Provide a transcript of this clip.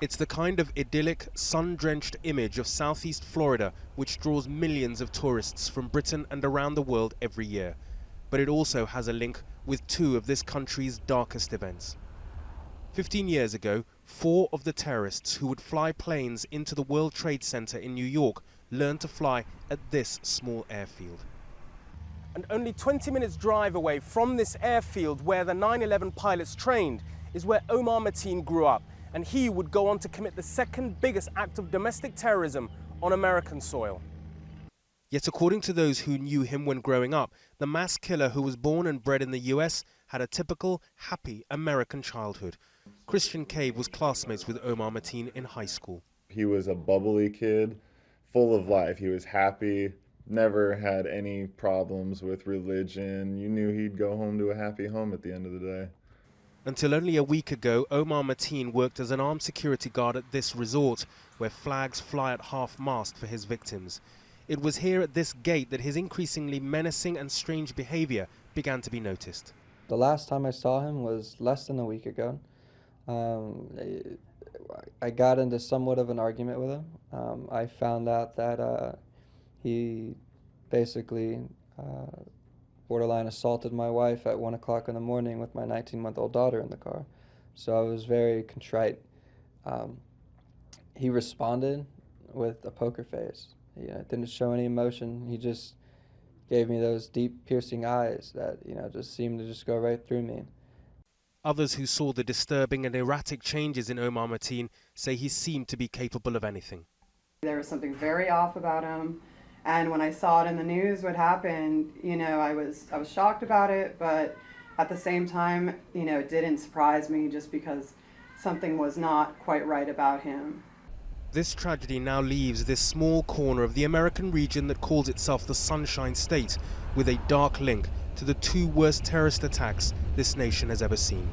It's the kind of idyllic, sun-drenched image of southeast Florida which draws millions of tourists from Britain and around the world every year. But it also has a link with two of this country's darkest events. 15 years ago, 4 of the terrorists who would fly planes into the World Trade Center in New York learned to fly at this small airfield. And only 20 minutes drive away from this airfield where the 9/11 pilots trained is where Omaar Mateen grew up, and he would go on to commit the second biggest act of domestic terrorism on American soil. Yet according to those who knew him when growing up, the mass killer who was born and bred in the US had a typical, happy American childhood. Christian Cave was classmates with Omaar Mateen in high school. He was a bubbly kid, full of life. He was happy, never had any problems with religion. You knew he'd go home to a happy home at the end of the day. Until only a week ago, Omaar Mateen worked as an armed security guard at this resort, where flags fly at half-mast for his victims. It was here at this gate that his increasingly menacing and strange behavior began to be noticed. The last time I saw him was less than a week ago. I got into somewhat of an argument with him. I found out that he basically borderline assaulted my wife at 1 o'clock in the morning with my 19-month-old daughter in the car. So I was very contrite. He responded with a poker face. Didn't show any emotion. He just gave me those deep, piercing eyes that, just seemed to just go right through me. Others who saw the disturbing and erratic changes in Omaar Mateen say he seemed to be capable of anything. There was something very off about him, and when I saw it in the news what happened, I was shocked about it, but at the same time, it didn't surprise me just because something was not quite right about him. This tragedy now leaves this small corner of the American region that calls itself the Sunshine State with a dark link to the 2 worst terrorist attacks this nation has ever seen.